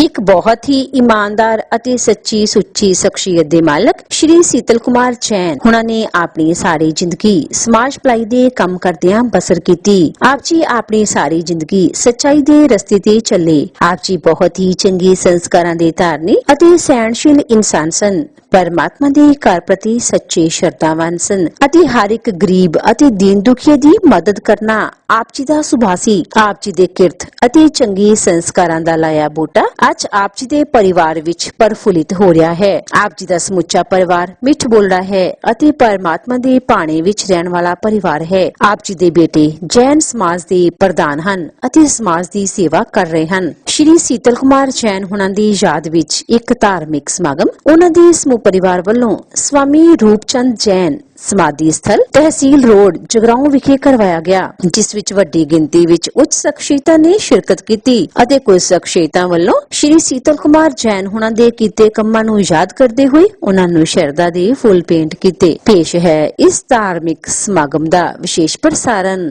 एक बहुत ही ईमानदार ਅਤੇ ਸੱਚੀ ਸੁੱਚੀ ਸ਼ਖਸੀਅਤ ਦੇ ਮਾਲਕ ਸ਼੍ਰੀ ਸੀਤਲ ਕੁਮਾਰ ਜੈਨ ਹੁਣਾਂ ਨੇ ਆਪਣੀ ਸਾਰੀ ਜ਼ਿੰਦਗੀ ਸਮਾਜ ਭਲਾਈ ਦੇ ਕੰਮ ਕਰਦਿਆਂ ਬਸਰ ਕੀਤੀ। ਆਪ ਜੀ ਆਪਣੀ ਸਾਰੀ ਜ਼ਿੰਦਗੀ ਸੱਚਾਈ ਦੇ ਰਸਤੇ ਤੇ ਚੱਲੇ। ਆਪ ਜੀ ਬਹੁਤ ਹੀ ਚੰਗੇ ਸੰਸਕਾਰਾਂ ਦੇ ਧਾਰਨੀ ਅਤੇ ਸਹਿਣਸ਼ੀਲ ਇਨਸਾਨ ਸਨ। परमात्मा दे घर प्रति सच्चे श्रद्धावान सन ਅਤੇ हर एक गरीब ਅਤੇ दीन दुखिया ਦੀ मदद करना आप जी ਦਾ ਸੁਭਾਅ ਸੀ। आप जी ਦੇ ਕਿਰਤ ਅਤੇ ਚੰਗੇ ਸੰਸਕਾਰਾਂ ਦਾ ਲਾਇਆ ਬੂਟਾ ਅੱਜ आप जी ਦੇ ਪਰਿਵਾਰ ਵਿੱਚ ਪਰਫੁੱਲਿਤ ਹੋ ਰਿਹਾ ਹੈ। आप जी ਦਾ ਸਮੁੱਚਾ ਪਰਿਵਾਰ ਮਿੱਠ ਬੋਲਦਾ ਹੈ ਅਤੇ ਪਰਮਾਤਮਾ ਦੇ ਭਾਣੇ ਵਿੱਚ ਰਹਿਣ ਵਾਲਾ ਪਰਿਵਾਰ ਹੈ। आप जी ਦੇ ਬੇਟੇ ਜੈਨ ਸਮਾਜ ਦੇ ਪ੍ਰਧਾਨ ਹਨ ਅਤੇ ਸਮਾਜ ਦੀ ਸੇਵਾ ਕਰ ਰਹੇ ਹਨ। ਸ਼੍ਰੀ ਸੀਤਲ ਕੁਮਾਰ ਜੈਨ ਹੁਣਾਂ ਦੀ ਯਾਦ ਵਿੱਚ ਇੱਕ ਧਾਰਮਿਕ ਸਮਾਗਮ ਉਹਨਾਂ ਦੇ ਸਮੂਹ परिवार ਵੱਲੋਂ स्वामी रूपचंद जैन समाधि स्थल तहसील रोड जगराओं विखे करवाया गया, जिस विच वड्डी गिनती विच उच्च शख्सियतां ने शिरकत की ਅਤੇ कुछ शख्सियतां ਵੱਲੋਂ श्री सीतल कुमार जैन हुणां दे कीते ਕੰਮਾਂ ਨੂੰ याद करते हुए उन्हां ਨੂੰ शरधा दे फुल पेंट कीते। पेश है इस धार्मिक समागम का विशेष प्रसारण।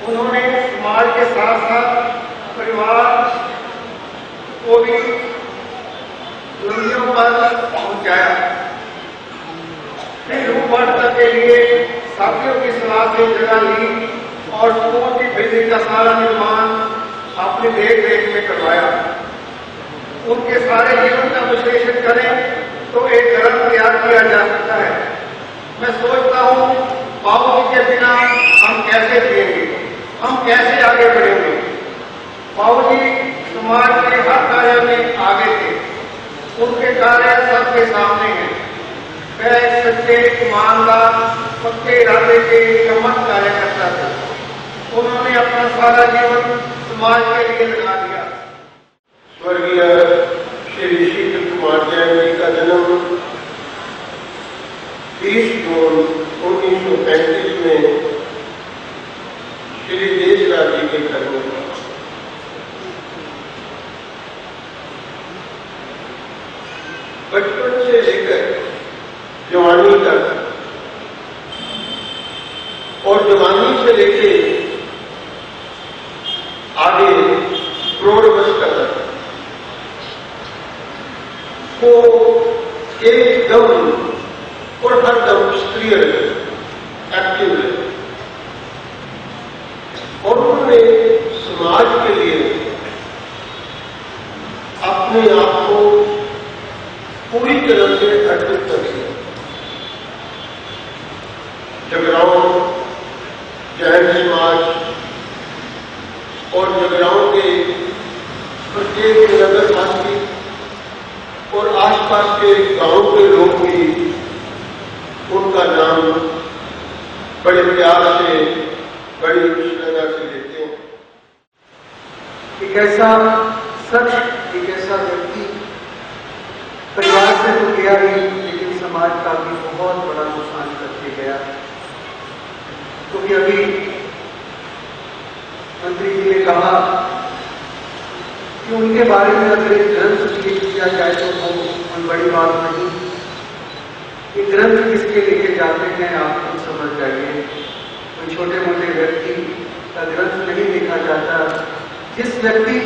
उन्होंने समाज के साथ साथ परिवार को भी दुनिया पर पहुंचाया। रूपवर्ता के लिए साथियों की सलाह से जगह ली और स्कूल की बिल्डिंग का सारा निर्माण अपनी देख रेख में करवाया। उनके सारे जीवन का विश्लेषण करें तो एक ग्रंथ तैयार किया जा सकता है। मैं सोचता हूँ बाबूजी के बिना हम कैसे जिएंगे, हम कैसे आगे बढ़ेंगे। बाबूजी समाज के हर कार्य में आगे थे, उनके कार्य सबके सामने हैं। वह सच्चे ईमानदार पक्के इरादे के चमक कार्य करता था। उन्होंने अपना सारा जीवन समाज के लिए लगा दिया। स्वर्गीय श्री सीतल कुमार जैन जी का जन्म 30 जून 1935 में श्री देशराज जी के घर में हुआ। बचपन से लेकर जवानी तक और जवानी से लेकर आगे प्रौढ़ावस्था तक को एकदम और हरदम सक्रिय रहे, एक्टिव रहे और उन्होंने समाज के लिए अपने आप को पूरी तरह से अर्पित कर दिया। जगराओं जैन समाज और जगराओं के प्रत्येक नगरवासी और आसपास के गांव के लोग भी उनका नाम बड़े प्यार से बड़ी श्रद्धा से लेते हैं। एक ऐसा शख्स, एक ऐसा व्यक्ति परिवार से तो गया ही, लेकिन समाज का भी बहुत बड़ा नुकसान करके गया। क्योंकि अभी मंत्री जी ने कहा कि उनके बारे में अगर एक ग्रंथ लिख दिया जाए तो वो कोई बड़ी बात नहीं। ये ग्रंथ किसके लेके जाते हैं आप खुद समझ जाइए। कोई छोटे मोटे व्यक्ति का ग्रंथ नहीं लिखा जाता। जिस व्यक्ति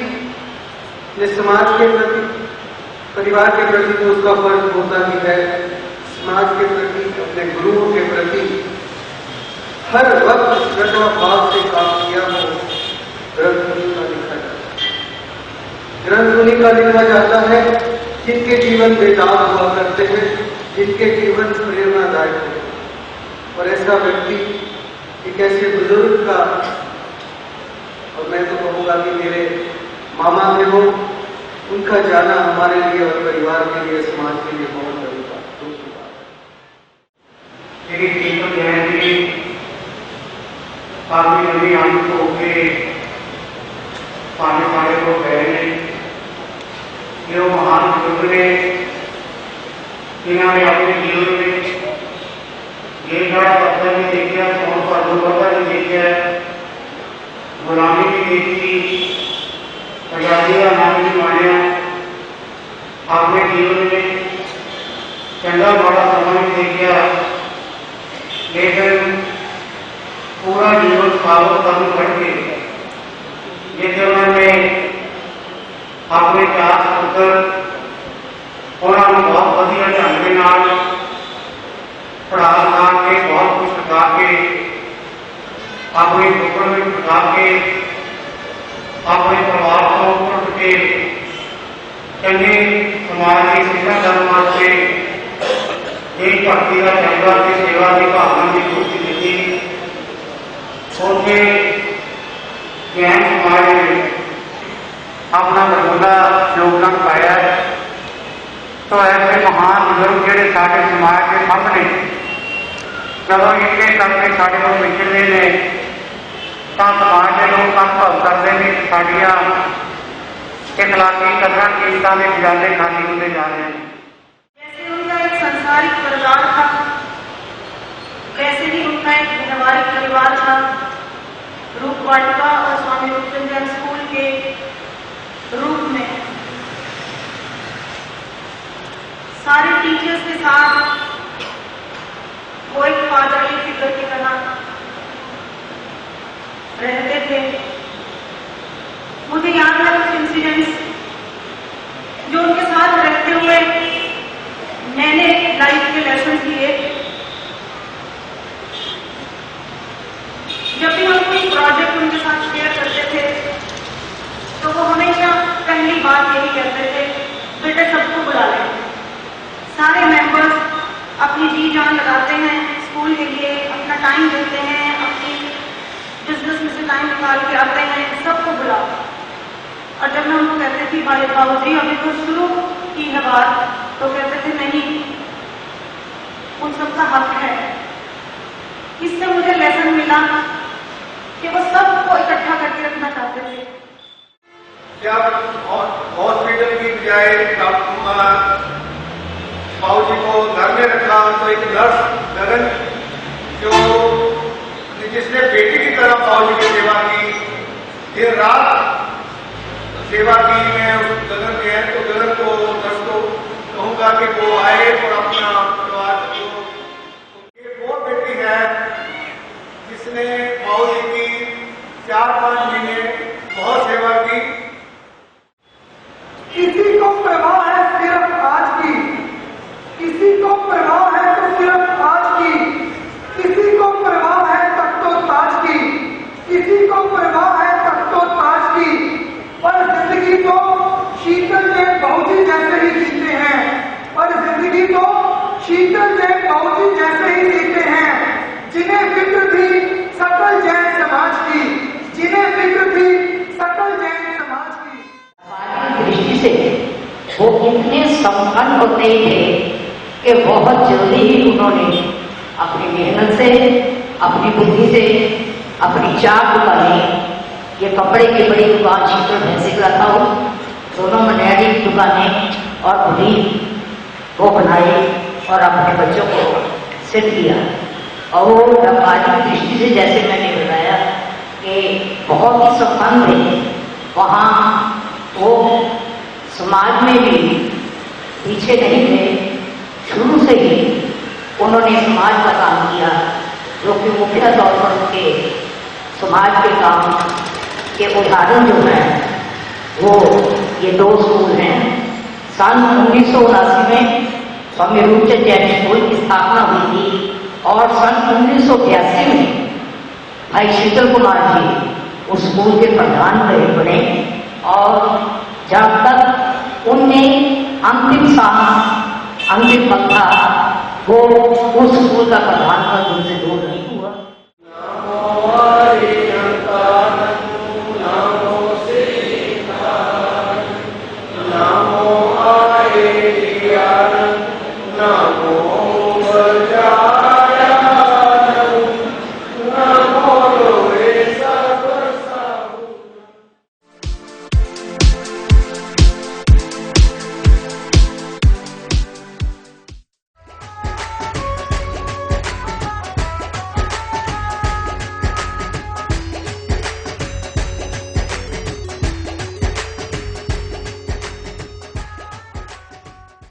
ने समाज के प्रति, परिवार के प्रति तो उसका फर्ज होता ही है, समाज के प्रति, अपने गुरुओं के प्रति हर वक्त श्रद्धा भाव से काम किया हो, ग्रंथ उन्हीं का लिखा जाता है। ग्रंथ उन्हीं का लिखा जाता है जिनके जीवन बेदाग हुआ करते हैं, जिनके जीवन प्रेरणादायक हो। और ऐसा व्यक्ति, एक ऐसे बुजुर्ग का, और मैं तो कहूँगा कि मेरे मामा थे वो, उनका जाना हमारे लिए और परिवार के लिए, समाज के लिए बहुत बड़ी बात है। श्री सीतल जैन जी काफी लंबी आयु को होके सारे लोग गए हैं। ये महान बुजुर्ग ने जिन्होंने अपने जीवन में जेल का पत्थर भी देखा, कौन सा दुर्घटना भी देखा, गुलामी भी देखी, आजादी का नाम भी मानिया। अपने जीवन में चंगा बड़ा समय भी देखा, लेकिन पूरा जीवन सालों कर्म करके जिसे उन्होंने अपने 4 पुत्र उन्होंने बहुत वधिया ढंग के नाल पढ़ा लिखा के बहुत कुछ सिखा के अपने पुत्र में सिखा के अपने परिवार को उठ के चंगे समाज की सेवा करने वास्ते देश भक्ति का जज्बा की सेवा की भावना की पूर्ति की उनके जैन समाज में अपना बरमूला योगदान पाया। तो ऐसे महान बुजुर्ग जोड़े साढ़े समाज के सामने जब इतने करके साढ़े को निकलने ने तो समाज के लोग अनुभव करते हैं कि साड़ियाँ इखलाकी कदर कीमतां के खजाने खाली होते जा रहे हैं। जैसे उनका एक संसारिक परिवार था, वैसे ही उनका एक व्यवहारिक परिवार था। रूपवाटिका और स्वामी रूपचंद्र स्कूल के रूप में सारे टीचर्स के साथ वो एक फादरली फिगर की तरह रहते थे। मुझे याद है कुछ इंसिडेंट्स जो उनके साथ रहते हुए मैंने लाइफ के लेसन लिए। जब भी हम कोई प्रोजेक्ट उनके साथ शेयर करते थे तो वो हमेशा पहली बात यही कहते थे, बेटे सबको बुला लें। सारे मेंबर्स अपनी जी जान लगाते हैं स्कूल के लिए, अपना टाइम देते हैं, अपनी बिजनेस में से टाइम निकाल के आते हैं, सबको बुलाओ। और जब मैं उनको कहते थे भाई बाबूजी अभी तो शुरू की है बात, तो कहते थे नहीं, उन सबका हक है। इससे मुझे लेसन मिला कि वो सबको इकट्ठा करके रखना चाहते थे। जब हॉस्पिटल की बजाय बाबू जी को घर में रखा तो एक नर्स गगन जो जिसने बेटी की तरह बाबू जी की सेवा की, देर रात सेवा की। मैं उस गगन के हैं तो गगन को नर्स को कहूँगा कि वो आए और अपना परिवार को। ये वो बेटी है जिसने बाबू जी की 4-5 महीने बहुत सेवा की। किसी को परवाह है सिर्फ आज की, किसी को परवाह है तो सिर्फ आज की, किसी को परवाह है तख्तो ताज की, किसी को परवाह है तख्तो ताज की। पर जिंदगी तो शीतल जैन बाबूजी जैसे ही जीते हैं, पर जिंदगी तो शीतल जैन बाबूजी जैसे ही जीते हैं, जिन्हें फिक्र थी सकल जैन समाज की, जिन्हें फिक्र थी सकल जैन समाज की। दृष्टि से वो इतने संपन्न होते थे कि बहुत जल्दी ही उन्होंने अपनी मेहनत से, अपनी बुद्धि से, अपनी 4 दुकानें, ये कपड़े की बड़ी दुकान शीतल भैंसे का था, दोनों मनियारी की दुकानें और खुदी वो बनाई और अपने बच्चों को सेट किया। और वो व्यापारिक दृष्टि से जैसे मैंने बताया कि बहुत ही संपन्न थे, वहाँ वो समाज में भी पीछे नहीं थे। शुरू से ही उन्होंने समाज का काम किया, जो कि मुख्य तौर पर उनके समाज के काम के उदाहरण जो है वो ये 2 स्कूल हैं। सन 1979 में स्वामी रूपचंद जैन स्कूल की स्थापना हुई थी और सन 1982 में भाई शीतल कुमार जी उस स्कूल के प्रधान बने और जब तक उनने अंतिम सांस अंतिम पल था वो उस स्कूल का प्रधान पद उनसे दूर